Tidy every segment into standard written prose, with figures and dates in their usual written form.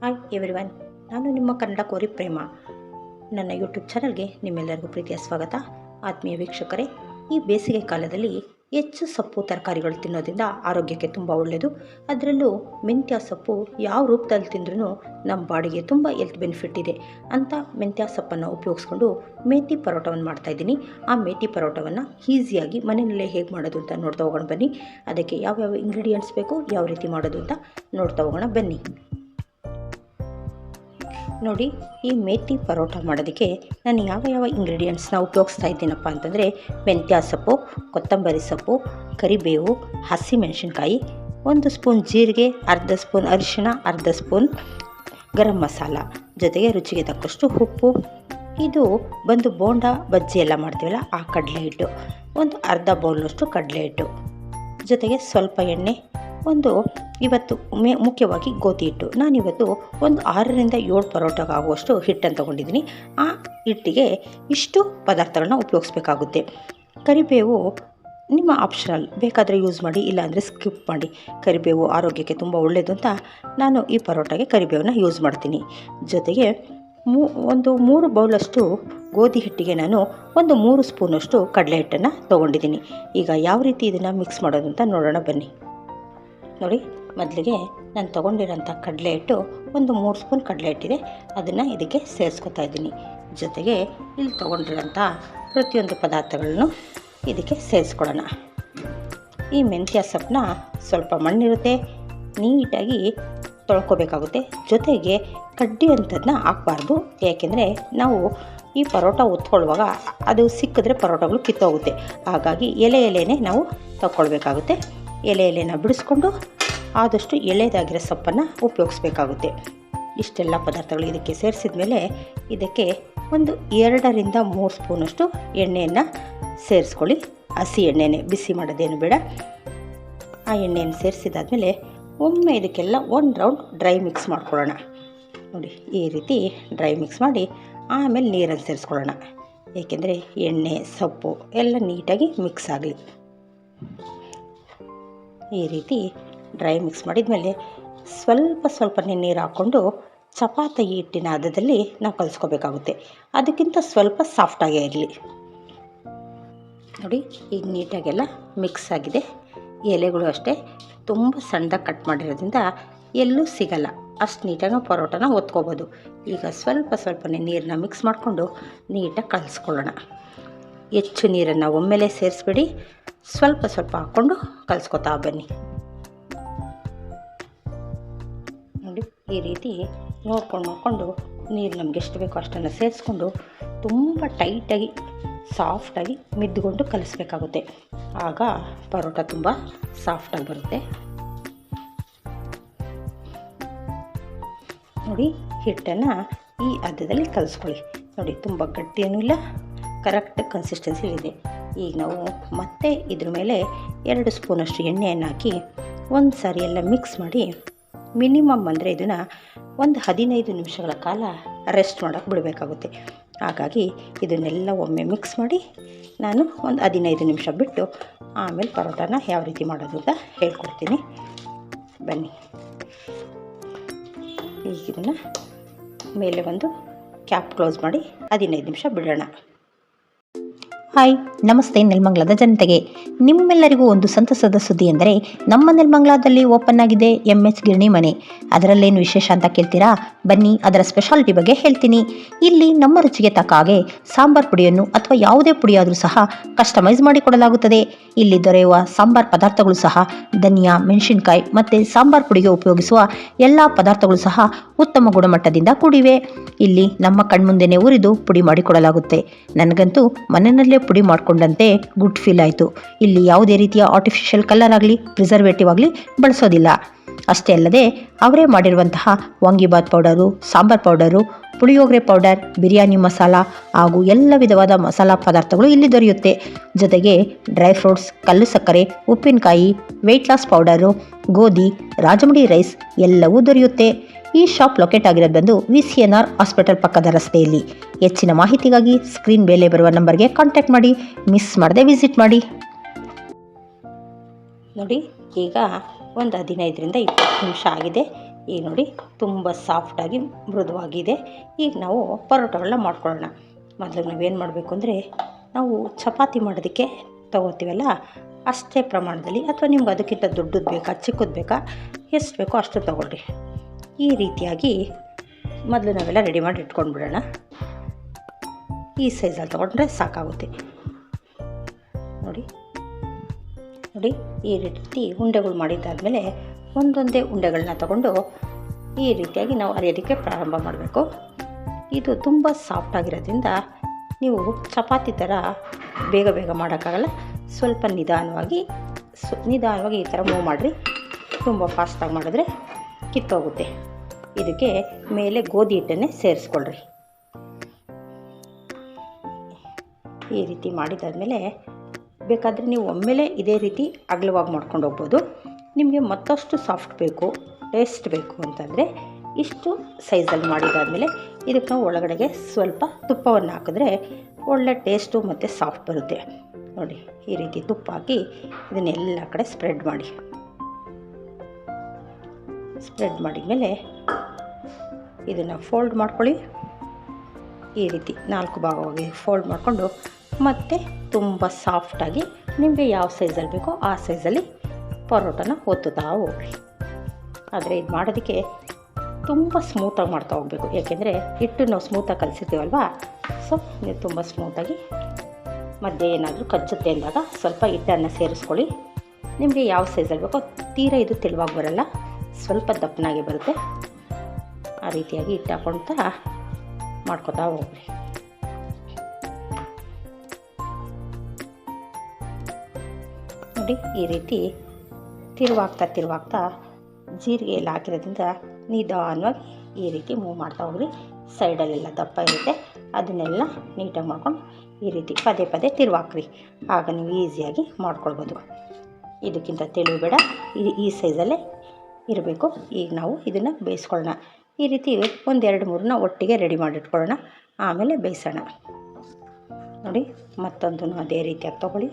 Hi everyone, ನಾನು ನಿಮ್ಮ ಕನ್ನಡ ಕೋರಿ ಪ್ರೇಮ. ನನ್ನ ಯೂಟ್ಯೂಬ್ ಚಾನಲ್ಗೆ ನಿಮ್ಮೆಲ್ಲರಿಗೂ ಪ್ರೀತಿಯ ಸ್ವಾಗತ. ಆತ್ಮೀಯ ವೀಕ್ಷಕರೇ, ಈ ಬೇಸಿಗೆ ಕಾಲದಲ್ಲಿ ಹೆಚ್ಚು ಸೊಪ್ಪು ತರಕಾರಿಗಳು ತಿನ್ನೋದ್ರಿಂದ ಆರೋಗ್ಯಕ್ಕೆ ತುಂಬ ಒಳ್ಳೆಯದು. ಅದರಲ್ಲೂ ಮೆಂತ್ಯ ಸೊಪ್ಪು ಯಾವ ರೂಪದಲ್ಲಿ ತಿಂದ್ರೂ ನಮ್ಮ ಬಾಡಿಗೆ ತುಂಬ ಹೆಲ್ತ್ ಬೆನಿಫಿಟ್ ಇದೆ ಅಂತ ಮೆಂತ್ಯ ಸೊಪ್ಪನ್ನು ಉಪಯೋಗಿಸ್ಕೊಂಡು ಮೇಥಿ ಪರೋಟವನ್ನು ಮಾಡ್ತಾಯಿದ್ದೀನಿ. ಆ ಮೇಥಿ ಪರೋಟವನ್ನು ಈಸಿಯಾಗಿ ಮನೆಯಲ್ಲೇ ಹೇಗೆ ಮಾಡೋದು ಅಂತ ನೋಡ್ತಾ ಹೋಗೋಣ ಬನ್ನಿ. ಅದಕ್ಕೆ ಯಾವ್ಯಾವ ಇಂಗ್ರೀಡಿಯೆಂಟ್ಸ್ ಬೇಕು, ಯಾವ ರೀತಿ ಮಾಡೋದು ಅಂತ ನೋಡ್ತಾ ಹೋಗೋಣ ಬನ್ನಿ. ನೋಡಿ, ಈ ಮೇಥಿ ಪರೋಟ ಮಾಡೋದಕ್ಕೆ ನಾನು ಯಾವ ಇಂಗ್ರೀಡಿಯೆಂಟ್ಸ್ನ ಉಪಯೋಗಿಸ್ತಾ ಇದ್ದೀನಪ್ಪ ಅಂತಂದರೆ ಮೆಂತ್ಯ ಸೊಪ್ಪು, ಕೊತ್ತಂಬರಿ ಸೊಪ್ಪು, ಕರಿಬೇವು, ಹಸಿಮೆಣಸಿನ್ಕಾಯಿ, 1 ಸ್ಪೂನ್ ಜೀರಿಗೆ, ಅರ್ಧ ಸ್ಪೂನ್ ಅರಿಶಿಣ, ಅರ್ಧ ಸ್ಪೂನ್ ಗರಂ ಮಸಾಲ, ಜೊತೆಗೆ ರುಚಿಗೆ ತಕ್ಕಷ್ಟು ಉಪ್ಪು. ಇದು ಬಂದು ಬೋಂಡ ಬಜ್ಜಿ ಎಲ್ಲ ಮಾಡ್ತೀವಲ್ಲ ಆ ಕಡಲೆ ಹಿಟ್ಟು, ಒಂದು ಅರ್ಧ ಬೌಲ್ನಷ್ಟು ಕಡಲೆ ಹಿಟ್ಟು, ಜೊತೆಗೆ ಸ್ವಲ್ಪ ಎಣ್ಣೆ, ಇವತ್ತು ಮುಖ್ಯವಾಗಿ ಗೋಧಿ ಹಿಟ್ಟು. ನಾನಿವತ್ತು ಒಂದು 6ರಿಂದ 7 ಪರೋಟಕ್ಕೆ ಆಗುವಷ್ಟು ಹಿಟ್ಟನ್ನು ತೊಗೊಂಡಿದ್ದೀನಿ. ಆ ಹಿಟ್ಟಿಗೆ ಇಷ್ಟು ಪದಾರ್ಥಗಳನ್ನ ಉಪಯೋಗಿಸ್ಬೇಕಾಗುತ್ತೆ. ಕರಿಬೇವು ನಿಮ್ಮ ಆಪ್ಷನಲ್, ಬೇಕಾದರೆ ಯೂಸ್ ಮಾಡಿ, ಇಲ್ಲಾಂದರೆ ಸ್ಕಿಪ್ ಮಾಡಿ. ಕರಿಬೇವು ಆರೋಗ್ಯಕ್ಕೆ ತುಂಬ ಒಳ್ಳೆಯದು ಅಂತ ನಾನು ಈ ಪರೋಟಗೆ ಕರಿಬೇವನ್ನ ಯೂಸ್ ಮಾಡ್ತೀನಿ. ಜೊತೆಗೆ 3 ಬೌಲಷ್ಟು ಗೋಧಿ ಹಿಟ್ಟಿಗೆ ನಾನು 3 ಸ್ಪೂನಷ್ಟು ಕಡಲೆ ಹಿಟ್ಟನ್ನು ತೊಗೊಂಡಿದ್ದೀನಿ. ಈಗ ಯಾವ ರೀತಿ ಇದನ್ನು ಮಿಕ್ಸ್ ಮಾಡೋದು ಅಂತ ನೋಡೋಣ ಬನ್ನಿ. ನೋಡಿ, ಮೊದಲಿಗೆ ನಾನು ತೊಗೊಂಡಿರೋಂಥ ಕಡಲೆ ಹಿಟ್ಟು 3 ಸ್ಪೂನ್ ಕಡಲೆ ಹಿಟ್ಟಿದೆ, ಅದನ್ನು ಇದಕ್ಕೆ ಸೇರಿಸ್ಕೊತಾ ಇದ್ದೀನಿ. ಜೊತೆಗೆ ಇಲ್ಲಿ ತೊಗೊಂಡಿರೋಂಥ ಪ್ರತಿಯೊಂದು ಪದಾರ್ಥಗಳನ್ನು ಇದಕ್ಕೆ ಸೇರಿಸ್ಕೊಳ್ಳೋಣ. ಈ ಮೆಂತ್ಯ ಸೊಪ್ಪನ್ನ ಸ್ವಲ್ಪ ಮಣ್ಣಿರುತ್ತೆ, ನೀಟಾಗಿ ತೊಳ್ಕೊಬೇಕಾಗುತ್ತೆ. ಜೊತೆಗೆ ಕಡ್ಡಿ ಅಂಥದ್ದನ್ನ ಹಾಕಬಾರ್ದು, ಏಕೆಂದರೆ ನಾವು ಈ ಪರೋಟ ಒತ್ಕೊಳ್ಳುವಾಗ ಅದು ಸಿಕ್ಕಿದ್ರೆ ಪರೋಟಗಳು ಕಿತ್ತೋಗುತ್ತೆ. ಹಾಗಾಗಿ ಎಲೆನೇ ನಾವು ತಗೊಳ್ಬೇಕಾಗುತ್ತೆ. ಎಲೆನ ಬಿಡಿಸ್ಕೊಂಡು ಆದಷ್ಟು ಎಳೆದಾಗಿರೋ ಸೊಪ್ಪನ್ನು ಉಪಯೋಗಿಸ್ಬೇಕಾಗುತ್ತೆ. ಇಷ್ಟೆಲ್ಲ ಪದಾರ್ಥಗಳು ಇದಕ್ಕೆ ಸೇರಿಸಿದ ಮೇಲೆ ಇದಕ್ಕೆ 2ರಿಂದ 3 ಸ್ಪೂನಷ್ಟು ಎಣ್ಣೆಯನ್ನು ಸೇರಿಸ್ಕೊಳ್ಳಿ. ಹಸಿ ಎಣ್ಣೆನೇ, ಬಿಸಿ ಮಾಡೋದೇನು ಬೇಡ. ಆ ಎಣ್ಣೆಯನ್ನು ಸೇರಿಸಿದಾದ್ಮೇಲೆ ಒಮ್ಮೆ ಇದಕ್ಕೆಲ್ಲ 1 ರೌಂಡ್ ಡ್ರೈ ಮಿಕ್ಸ್ ಮಾಡ್ಕೊಳ್ಳೋಣ. ನೋಡಿ, ಈ ರೀತಿ ಡ್ರೈ ಮಿಕ್ಸ್ ಮಾಡಿ ಆಮೇಲೆ ನೀರನ್ನು ಸೇರಿಸ್ಕೊಳ್ಳೋಣ, ಏಕೆಂದರೆ ಎಣ್ಣೆ ಸೊಪ್ಪು ಎಲ್ಲ ನೀಟಾಗಿ ಮಿಕ್ಸ್ ಆಗಲಿ. ಈ ರೀತಿ ಡ್ರೈ ಮಿಕ್ಸ್ ಮಾಡಿದ ಮೇಲೆ ಸ್ವಲ್ಪನೇ ನೀರು ಹಾಕ್ಕೊಂಡು ಚಪಾತಿ ಹಿಟ್ಟಿನ ಹದದಲ್ಲಿ ನಾವು ಕಲಿಸ್ಕೋಬೇಕಾಗುತ್ತೆ. ಅದಕ್ಕಿಂತ ಸ್ವಲ್ಪ ಸಾಫ್ಟಾಗೇ ಇರಲಿ. ನೋಡಿ, ಈಗ ನೀಟಾಗೆಲ್ಲ ಮಿಕ್ಸ್ ಆಗಿದೆ. ಎಲೆಗಳು ಅಷ್ಟೇ ತುಂಬ ಸಣ್ಣದಾಗಿ ಕಟ್ ಮಾಡಿರೋದ್ರಿಂದ ಎಲ್ಲೂ ಸಿಗಲ್ಲ, ಅಷ್ಟು ನೀಟಾಗಿ ನಾವು ಪರೋಟನ ಒತ್ಕೋಬೋದು. ಈಗ ಸ್ವಲ್ಪನೇ ನೀರನ್ನ ಮಿಕ್ಸ್ ಮಾಡಿಕೊಂಡು ನೀಟಾಗಿ ಕಲಿಸ್ಕೊಳ್ಳೋಣ. ಹೆಚ್ಚು ನೀರನ್ನು ಒಮ್ಮೆಲೇ ಸೇರಿಸ್ಬೇಡಿ, ಸ್ವಲ್ಪ ಹಾಕ್ಕೊಂಡು ಕಲಿಸ್ಕೊತಾ ಬನ್ನಿ. ನೋಡಿ, ಈ ರೀತಿ ನೋಡ್ಕೊಂಡು ನೀರು ನಮ್ಗೆ ಎಷ್ಟು ಬೇಕೋ ಅಷ್ಟನ್ನು ಸೇರಿಸ್ಕೊಂಡು ತುಂಬ ಟೈಟಾಗಿ ಸಾಫ್ಟಾಗಿ ಮಿದ್ದುಕೊಂಡು ಕಲಿಸ್ಬೇಕಾಗುತ್ತೆ. ಆಗ ಪರೋಟ ತುಂಬ ಸಾಫ್ಟಾಗಿ ಬರುತ್ತೆ. ನೋಡಿ, ಹಿಟ್ಟನ್ನು ಈ ಹದದಲ್ಲಿ ಕಲಿಸ್ಕೊಳ್ಳಿ. ನೋಡಿ, ತುಂಬ ಗಟ್ಟಿಯೂ ಇಲ್ಲ, ಕರೆಕ್ಟ್ ಕನ್ಸಿಸ್ಟೆನ್ಸಿ ಇದೆ. ಈಗ ನಾವು ಮತ್ತೆ ಇದ್ರ ಮೇಲೆ 2 ಸ್ಪೂನಷ್ಟು ಎಣ್ಣೆಯನ್ನು ಹಾಕಿ ಒಂದು ಸಾರಿ ಎಲ್ಲ ಮಿಕ್ಸ್ ಮಾಡಿ ಮಿನಿಮಮ್ ಅಂದರೆ ಇದನ್ನು 15 ನಿಮಿಷಗಳ ಕಾಲ ರೆಸ್ಟ್ ಮಾಡೋಕ್ಕೆ ಬಿಡಬೇಕಾಗುತ್ತೆ. ಹಾಗಾಗಿ ಇದನ್ನೆಲ್ಲ ಒಮ್ಮೆ ಮಿಕ್ಸ್ ಮಾಡಿ ನಾನು 15 ನಿಮಿಷ ಬಿಟ್ಟು ಆಮೇಲೆ ಪರೋಟನ ಯಾವ ರೀತಿ ಮಾಡೋದು ಅಂತ ಹೇಳ್ಕೊಡ್ತೀನಿ ಬನ್ನಿ. ಈಗ ಇದನ್ನು ಮೇಲೆ ಕ್ಯಾಪ್ ಕ್ಲೋಸ್ ಮಾಡಿ 15 ನಿಮಿಷ ಬಿಡೋಣ. ಹಾಯ್, ನಮಸ್ತೆ ನೆಲಮಂಗಲದ ಜನತೆಗೆ. ನಿಮ್ಮೆಲ್ಲರಿಗೂ ಒಂದು ಸಂತಸದ ಸುದ್ದಿ ಎಂದರೆ ನಮ್ಮ ನೆಲಮಂಗಲದಲ್ಲಿ ಓಪನ್ ಆಗಿದೆ MS ಗಿರಣಿ ಮನೆ. ಅದರಲ್ಲೇನು ವಿಶೇಷ ಅಂತ ಕೇಳ್ತೀರಾ? ಬನ್ನಿ, ಅದರ ಸ್ಪೆಷಾಲಿಟಿ ಬಗ್ಗೆ ಹೇಳ್ತೀನಿ. ಇಲ್ಲಿ ನಮ್ಮ ರುಚಿಗೆ ತಕ್ಕ ಹಾಗೆ ಸಾಂಬಾರ್ ಪುಡಿಯನ್ನು ಅಥವಾ ಯಾವುದೇ ಪುಡಿಯಾದರೂ ಸಹ ಕಸ್ಟಮೈಸ್ ಮಾಡಿಕೊಡಲಾಗುತ್ತದೆ. ಇಲ್ಲಿ ದೊರೆಯುವ ಸಾಂಬಾರ್ ಪದಾರ್ಥಗಳು ಸಹ ಧನಿಯಾ, ಮೆಣಸಿನಕಾಯಿ ಮತ್ತು ಸಾಂಬಾರ್ ಪುಡಿಗೆ ಉಪಯೋಗಿಸುವ ಎಲ್ಲ ಪದಾರ್ಥಗಳು ಸಹ ಉತ್ತಮ ಗುಣಮಟ್ಟದಿಂದ ಕೂಡಿವೆ. ಇಲ್ಲಿ ನಮ್ಮ ಕಣ್ಮುಂದೆನೇ ಉರಿದು ಪುಡಿ ಮಾಡಿಕೊಡಲಾಗುತ್ತೆ. ನನಗಂತೂ ಮನೆಯಲ್ಲೇ ಪುಡಿ ಮಾಡಿಕೊಂಡಂತೆ ಗುಡ್ ಫೀಲ್ ಆಯಿತು. ಇಲ್ಲಿ ಯಾವುದೇ ರೀತಿಯ ಆರ್ಟಿಫಿಷಿಯಲ್ ಕಲರ್ ಆಗಲಿ ಪ್ರಿಸರ್ವೇಟಿವ್ ಆಗಲಿ ಬಳಸೋದಿಲ್ಲ. ಅಷ್ಟೇ ಅಲ್ಲದೆ ಅವರೇ ಮಾಡಿರುವಂತಹ vangibath powder, sambar powder, puliyogare powder, biryani masala ಹಾಗೂ ಎಲ್ಲ ವಿಧವಾದ ಮಸಾಲ ಪದಾರ್ಥಗಳು ಇಲ್ಲಿ ದೊರೆಯುತ್ತೆ. ಜೊತೆಗೆ ಡ್ರೈ ಫ್ರೂಟ್ಸ್, ಕಲ್ಲು ಸಕ್ಕರೆ, ಉಪ್ಪಿನಕಾಯಿ, ವೆಯ್ಟ್ ಲಾಸ್ ಪೌಡರು, ಗೋಧಿ, ರಾಜಮುಡಿ ರೈಸ್ ಎಲ್ಲವೂ ದೊರೆಯುತ್ತೆ. ಈ ಶಾಪ್ ಲೊಕೇಟ್ ಆಗಿರೋದು ಬಂದು VCNR ಹಾಸ್ಪಿಟಲ್ ಪಕ್ಕದ ರಸ್ತೆಯಲ್ಲಿ. ಹೆಚ್ಚಿನ ಮಾಹಿತಿಗಾಗಿ ಸ್ಕ್ರೀನ್ ಮೇಲೆ ಬರುವ ನಂಬರ್ಗೆ ಕಾಂಟ್ಯಾಕ್ಟ್ ಮಾಡಿ, ಮಿಸ್ ಮಾಡದೆ ವಿಸಿಟ್ ಮಾಡಿ. ನೋಡಿ, ಈಗ 15ರಿಂದ 20 ನಿಮಿಷ ಆಗಿದೆ. ಈಗ ನೋಡಿ ತುಂಬ ಸಾಫ್ಟಾಗಿ ಮೃದುವಾಗಿದೆ. ಈಗ ನಾವು ಪರೋಟಗಳನ್ನ ಮಾಡ್ಕೊಳ್ಳೋಣ. ಮೊದಲು ನಾವೇನು ಮಾಡಬೇಕು ಅಂದರೆ, ನಾವು ಚಪಾತಿ ಮಾಡೋದಕ್ಕೆ ತಗೋತೀವಲ್ಲ ಅಷ್ಟೇ ಪ್ರಮಾಣದಲ್ಲಿ, ಅಥವಾ ನಿಮ್ಗೆ ಅದಕ್ಕಿಂತ ದೊಡ್ಡದು ಬೇಕಾ ಚಿಕ್ಕದು ಬೇಕಾ ಎಷ್ಟು ಬೇಕೋ ಅಷ್ಟು ತೊಗೊಳ್ರಿ. ಈ ರೀತಿಯಾಗಿ ಮೊದಲು ನಾವೆಲ್ಲ ರೆಡಿ ಮಾಡಿ ಇಟ್ಕೊಂಡು ಬಿಡೋಣ. ಈ ಸೈಜಲ್ಲಿ ತೊಗೊಂಡ್ರೆ ಸಾಕಾಗುತ್ತೆ. ನೋಡಿ ಈ ರೀತಿ ಉಂಡೆಗಳು ಮಾಡಿದ್ದಾದಮೇಲೆ ಒಂದೊಂದೇ ಉಂಡೆಗಳನ್ನ ತಗೊಂಡು ಈ ರೀತಿಯಾಗಿ ನಾವು ಅರಿಯೋದಕ್ಕೆ ಪ್ರಾರಂಭ ಮಾಡಬೇಕು. ಇದು ತುಂಬ ಸಾಫ್ಟಾಗಿರೋದ್ರಿಂದ ನೀವು ಚಪಾತಿ ಥರ ಬೇಗ ಬೇಗ ಮಾಡೋಕ್ಕಾಗಲ್ಲ. ಸ್ವಲ್ಪ ನಿಧಾನವಾಗಿ ಈ ಥರ ಮೂವ್ ಮಾಡಿರಿ. ತುಂಬ ಫಾಸ್ಟಾಗಿ ಮಾಡಿದ್ರೆ ಕಿತ್ತೋಗುತ್ತೆ. ಇದಕ್ಕೆ ಮೇಲೆ ಗೋಧಿ ಹಿಟ್ಟನ್ನೇ ಸೇರಿಸ್ಕೊಳ್ರಿ. ಈ ರೀತಿ ಮಾಡಿದಾದಮೇಲೆ ಬೇಕಾದರೆ ನೀವು ಒಮ್ಮೆಲೇ ಇದೇ ರೀತಿ ಅಗಲವಾಗಿ ಮಾಡ್ಕೊಂಡು ಹೋಗ್ಬೋದು. ನಿಮಗೆ ಮತ್ತಷ್ಟು ಸಾಫ್ಟ್ ಬೇಕು, ಟೇಸ್ಟ್ ಬೇಕು ಅಂತಂದರೆ ಇಷ್ಟು ಸೈಜಲ್ಲಿ ಮಾಡಿದಾದಮೇಲೆ ಇದಕ್ಕೆ ನಾವು ಒಳಗಡೆಗೆ ಸ್ವಲ್ಪ ತುಪ್ಪವನ್ನು ಹಾಕಿದ್ರೆ ಒಳ್ಳೆ ಟೇಸ್ಟು ಮತ್ತು ಸಾಫ್ಟ್ ಬರುತ್ತೆ. ನೋಡಿ ಈ ರೀತಿ ತುಪ್ಪ ಹಾಕಿ ಇದನ್ನೆಲ್ಲ ಕಡೆ ಸ್ಪ್ರೆಡ್ ಮಾಡಿ. ಸ್ಪ್ರೆಡ್ ಮಾಡಿದ್ಮೇಲೆ ಇದನ್ನು ಫೋಲ್ಡ್ ಮಾಡ್ಕೊಳ್ಳಿ. ಈ ರೀತಿ 4 ಭಾಗವಾಗಿ ಫೋಲ್ಡ್ ಮಾಡಿಕೊಂಡು ಮತ್ತು ತುಂಬ ಸಾಫ್ಟಾಗಿ ನಿಮಗೆ ಯಾವ ಸೈಜಲ್ಲಿ ಬೇಕೋ ಆ ಸೈಜಲ್ಲಿ ಪರೋಟನ ಒತ್ತುತ್ತಾ ಹೋಗ್ರಿ. ಆದರೆ ಇದು ಮಾಡೋದಕ್ಕೆ ತುಂಬ ಸ್ಮೂತಾಗಿ ಮಾಡ್ತಾ ಹೋಗಬೇಕು. ಯಾಕೆಂದರೆ ಹಿಟ್ಟು ನಾವು ಸ್ಮೂತಾಗಿ ಕಲಿಸಿರ್ತೀವಲ್ವ, ಸೊ ನೀವು ತುಂಬ ಸ್ಮೂತಾಗಿ ಮಧ್ಯೆ ಏನಾದರೂ ಕಚ್ಚುತ್ತೆ ಅಂದಾಗ ಸ್ವಲ್ಪ ಹಿಟ್ಟನ್ನು ಸೇರಿಸ್ಕೊಳ್ಳಿ. ನಿಮಗೆ ಯಾವ ಸೈಜಲ್ಲಿ ಬೇಕೋ, ತೀರಾ ಇದು ತೆಳುವಾಗಿ ಬರೋಲ್ಲ, ಸ್ವಲ್ಪ ದಪ್ಪನಾಗೆ ಬರುತ್ತೆ. ಆ ರೀತಿಯಾಗಿ ಹಿಟ್ಟು ಹಾಕ್ಕೊಳ್ತಾ ಮಾಡ್ಕೊತಾ ಹೋಗ್ರಿ. ನೋಡಿ ಈ ರೀತಿ ತಿರುವಾಗ್ತಾ ಜೀರಿಗೆ ಎಲ್ಲ ಹಾಕಿರೋದ್ರಿಂದ ನಿಧಾನವಾಗಿ ಈ ರೀತಿ ಮೂವ್ ಮಾಡ್ತಾ ಹೋಗ್ರಿ. ಸೈಡಲ್ಲೆಲ್ಲ ದಪ್ಪ ಇರುತ್ತೆ, ಅದನ್ನೆಲ್ಲ ನೀಟಾಗಿ ಮಾಡ್ಕೊಂಡು ಈ ರೀತಿ ಪದೇ ಪದೇ ತಿರುವಾಕ್ರಿ. ಆಗ ನೀವು ಈಸಿಯಾಗಿ ಮಾಡ್ಕೊಳ್ಬೋದು. ಇದಕ್ಕಿಂತ ತೆಳು ಬೇಡ, ಈ ಸೈಜಲ್ಲೇ ಇರಬೇಕು. ಈಗ ನಾವು ಇದನ್ನು ಬೇಯಿಸ್ಕೊಳ್ಳೋಣ. ಈ ರೀತಿ 1-2-3 ಒಟ್ಟಿಗೆ ರೆಡಿ ಮಾಡಿಟ್ಕೊಳ್ಳೋಣ, ಆಮೇಲೆ ಬೇಯಿಸೋಣ. ನೋಡಿ ಮತ್ತೊಂದನ್ನು ಅದೇ ರೀತಿಯಾಗಿ ತೊಗೊಳ್ಳಿ.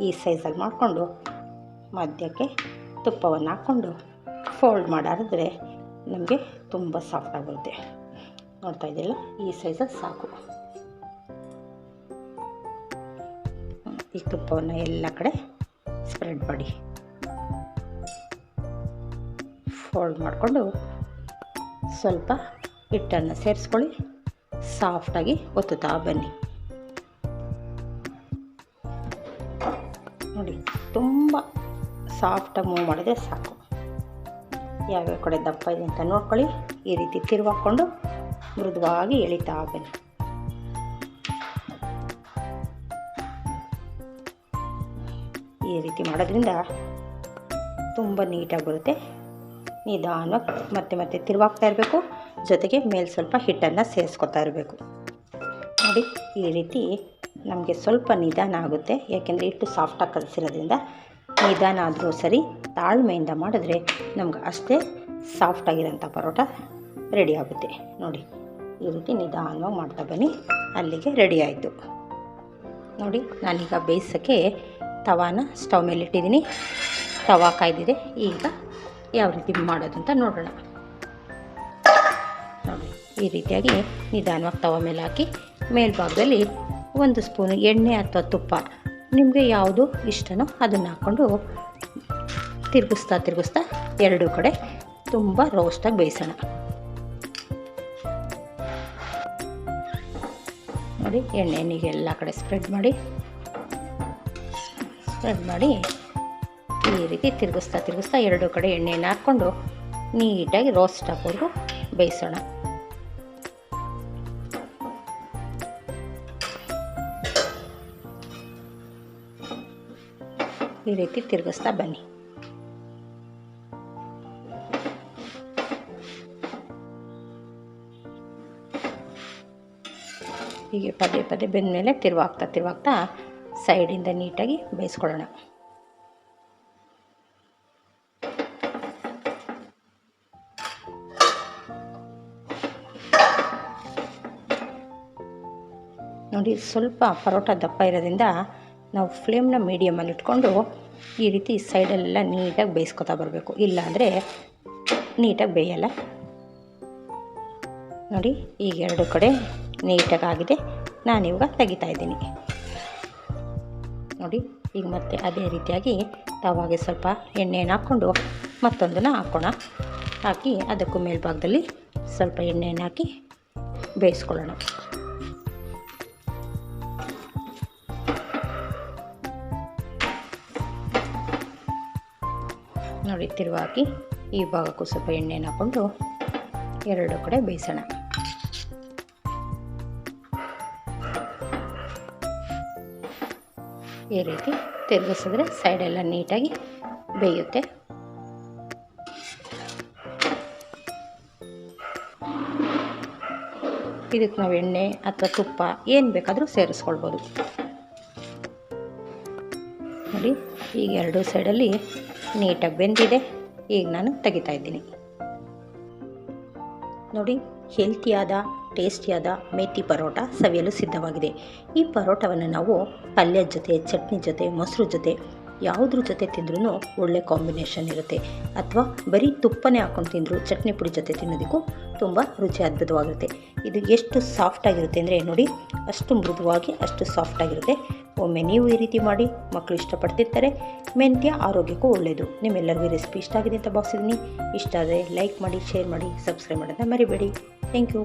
ಈ ಸೈಜಲ್ಲಿ ಮಾಡಿಕೊಂಡು ಮಧ್ಯಕ್ಕೆ ತುಪ್ಪವನ್ನು ಹಾಕ್ಕೊಂಡು ಫೋಲ್ಡ್ ಮಾಡಿದ್ರೆ ನಮಗೆ ತುಂಬ ಸಾಫ್ಟಾಗಿ ಬರುತ್ತೆ. ನೋಡ್ತಾ ಇದ್ದಿಲ್ಲ, ಈ ಸೈಜಲ್ಲಿ ಸಾಕು. ಈ ತುಪ್ಪವನ್ನು ಎಲ್ಲ ಕಡೆ ಸ್ಪ್ರೆಡ್ ಮಾಡಿ ಫೋಲ್ಡ್ ಮಾಡಿಕೊಂಡು ಸ್ವಲ್ಪ ಹಿಟ್ಟನ್ನು ಸೇರಿಸ್ಕೊಳ್ಳಿ. ಸಾಫ್ಟಾಗಿ ಒತ್ತುತ್ತಾ ಬನ್ನಿ. ನೋಡಿ ತುಂಬ ಸಾಫ್ಟಾಗಿ ಮೂವ್ ಮಾಡಿದ್ರೆ ಸಾಕು. ಯಾವ್ಯಾವ ಕಡೆ ದಪ್ಪ ಇದೆ ಅಂತ ನೋಡ್ಕೊಳ್ಳಿ. ಈ ರೀತಿ ತಿರುವಾಕೊಂಡು ಮೃದುವಾಗಿ ಎಳಿತಾ ಬನ್ನಿ. ಈ ರೀತಿ ಮಾಡೋದ್ರಿಂದ ತುಂಬ ನೀಟಾಗಿ ಬರುತ್ತೆ. ನಿಧಾನವಾಗಿ ಮತ್ತೆ ತಿರುವಾಗ್ತಾ ಇರಬೇಕು, ಜೊತೆಗೆ ಮೇಲೆ ಸ್ವಲ್ಪ ಹಿಟ್ಟನ್ನು ಸೇರಿಸ್ಕೊತಾ ಇರಬೇಕು. ನೋಡಿ ಈ ರೀತಿ ನಮಗೆ ಸ್ವಲ್ಪ ನಿಧಾನ ಆಗುತ್ತೆ, ಯಾಕೆಂದರೆ ಹಿಟ್ಟು ಸಾಫ್ಟಾಗಿ ಕಲಿಸಿರೋದ್ರಿಂದ. ನಿಧಾನ ಆದರೂ ಸರಿ, ತಾಳ್ಮೆಯಿಂದ ಮಾಡಿದ್ರೆ ನಮ್ಗೆ ಅಷ್ಟೇ ಸಾಫ್ಟಾಗಿರೋಂಥ ಪರೋಟ ರೆಡಿ ಆಗುತ್ತೆ. ನೋಡಿ ಈ ರೀತಿ ನಿಧಾನವಾಗಿ ಮಾಡ್ತಾ ಬನ್ನಿ. ಅಲ್ಲಿಗೆ ರೆಡಿ ಆಯಿತು. ನೋಡಿ ನಾನೀಗ ಬೇಯಿಸೋಕ್ಕೆ ತವಾನ ಸ್ಟವ್ ಮೇಲೆ ಇಟ್ಟಿದ್ದೀನಿ. ತವಾ ಕಾಯ್ದಿದೆ. ಈಗ ಯಾವ ರೀತಿ ಮಾಡೋದು ಅಂತ ನೋಡೋಣ. ನೋಡಿ ಈ ರೀತಿಯಾಗಿ ನಿಧಾನವಾಗಿ ತವ ಮೇಲೆ ಹಾಕಿ ಮೇಲ್ಭಾಗದಲ್ಲಿ 1 ಸ್ಪೂನು ಎಣ್ಣೆ ಅಥವಾ ತುಪ್ಪ, ನಿಮಗೆ ಯಾವುದು ಇಷ್ಟನೋ ಅದನ್ನು ಹಾಕ್ಕೊಂಡು ತಿರುಗಿಸ್ತಾ ಎರಡೂ ಕಡೆ ತುಂಬ ರೋಸ್ಟಾಗಿ ಬೇಯಿಸೋಣ. ನೋಡಿ ಎಣ್ಣೆನಿಗೆ ಎಲ್ಲ ಕಡೆ ಸ್ಪ್ರೆಡ್ ಮಾಡಿ ಈ ರೀತಿ ತಿರುಗಿಸ್ತಾ ಎರಡೂ ಕಡೆ ಎಣ್ಣೆಯನ್ನು ಹಾಕ್ಕೊಂಡು ನೀಟಾಗಿ ರೋಸ್ಟ್ ಆಗೋವರೆಗೂ ಬೇಯಿಸೋಣ. ಈ ರೀತಿ ತಿರುಗಿಸ್ತಾ ಬನ್ನಿ. ಹೀಗೆ ಪದೇ ಬೆಂದಮೇಲೆ ತಿರುವಾಗ್ತಾ ಸೈಡಿಂದ ನೀಟಾಗಿ ಬೇಯಿಸ್ಕೊಳ್ಳೋಣ. ನೋಡಿ ಸ್ವಲ್ಪ ಪರೋಟ ದಪ್ಪ ಇರೋದ್ರಿಂದ ನಾವು ಫ್ಲೇಮ್ನ ಮೀಡಿಯಮಲ್ಲಿ ಇಟ್ಕೊಂಡು ಈ ರೀತಿ ಸೈಡಲ್ಲೆಲ್ಲ ನೀಟಾಗಿ ಬೇಯಿಸ್ಕೊತಾ ಬರಬೇಕು. ಇಲ್ಲಾಂದರೆ ನೀಟಾಗಿ ಬೇಯಲ್ಲ. ನೋಡಿ ಈಗ ಎರಡು ಕಡೆ ನೀಟಾಗಿ ಆಗಿದೆ. ನಾನಿವಾಗ ತೆಗಿತಾ ಇದ್ದೀನಿ. ನೋಡಿ ಈಗ ಮತ್ತೆ ಅದೇ ರೀತಿಯಾಗಿ ತವಾಗೆ ಸ್ವಲ್ಪ ಎಣ್ಣೆಯನ್ನು ಹಾಕ್ಕೊಂಡು ಮತ್ತೊಂದನ್ನು ಹಾಕೋಣ. ಹಾಕಿ ಅದಕ್ಕೂ ಮೇಲ್ಭಾಗದಲ್ಲಿ ಸ್ವಲ್ಪ ಎಣ್ಣೆಯನ್ನು ಹಾಕಿ ಬೇಯಿಸ್ಕೊಳ್ಳೋಣ. ನೋಡಿ ತಿರುವಾಗಿ ಈ ಭಾಗಕ್ಕೂ ಸ್ವಲ್ಪ ಎಣ್ಣೆಯನ್ನು ಹಾಕ್ಕೊಂಡು ಎರಡು ಕಡೆ ಬೇಯಿಸೋಣ. ಈ ರೀತಿ ತಿರುಗಿಸಿದ್ರೆ ಸೈಡೆಲ್ಲ ನೀಟಾಗಿ ಬೇಯುತ್ತೆ. ಇದಕ್ಕೆ ನಾವು ಎಣ್ಣೆ ಅಥವಾ ತುಪ್ಪ ಏನು ಬೇಕಾದರೂ ಸೇರಿಸ್ಕೊಳ್ಬೋದು. ನೋಡಿ ಈಗ ಎರಡು ಸೈಡಲ್ಲಿ ನೀಟಾಗಿ ಬೆಂದಿದೆ. ಈಗ ನಾನು ತೆಗಿತಾ ಇದ್ದೀನಿ. ನೋಡಿ ಹೆಲ್ತಿಯಾದ ಟೇಸ್ಟಿಯಾದ ಮೇಥಿ ಪರೋಟ ಸವಿಯಲು ಸಿದ್ಧವಾಗಿದೆ. ಈ ಪರೋಟವನ್ನು ನಾವು ಪಲ್ಯದ ಜೊತೆ, ಚಟ್ನಿ ಜೊತೆ, ಮೊಸರು ಜೊತೆ ಯಾವುದ್ರ ಜೊತೆ ತಿಂದ್ರೂ ಒಳ್ಳೆ ಕಾಂಬಿನೇಷನ್ ಇರುತ್ತೆ. ಅಥವಾ ಬರೀ ತುಪ್ಪನೇ ಹಾಕ್ಕೊಂಡು ತಿಂದರೂ ಚಟ್ನಿ ಪುಡಿ ಜೊತೆ ತಿನ್ನೋದಕ್ಕೂ ತುಂಬ ರುಚಿ ಅದ್ಭುತವಾಗಿರುತ್ತೆ. ಇದು ಎಷ್ಟು ಸಾಫ್ಟಾಗಿರುತ್ತೆ ಅಂದರೆ ನೋಡಿ, ಅಷ್ಟು ಮೃದುವಾಗಿ ಅಷ್ಟು ಸಾಫ್ಟಾಗಿರುತ್ತೆ. ಒಮ್ಮೆ ನೀವು ಈ ರೀತಿ ಮಾಡಿ, ಮಕ್ಕಳು ಇಷ್ಟಪಡ್ತಿರ್ತಾರೆ. ಮೆಂತ್ಯ ಆರೋಗ್ಯಕ್ಕೂ ಒಳ್ಳೆಯದು. ನಿಮ್ಮೆಲ್ಲರಿಗೂ ಈ ರೆಸಿಪಿ ಇಷ್ಟ ಆಗಿದೆ ಅಂತ ಭಾವಿಸಿದ್ದೀನಿ. ಇಷ್ಟ ಆದರೆ ಲೈಕ್ ಮಾಡಿ, ಶೇರ್ ಮಾಡಿ, ಸಬ್ಸ್ಕ್ರೈಬ್ ಮಾಡೋದನ್ನ ಮರಿಬೇಡಿ. Thank you.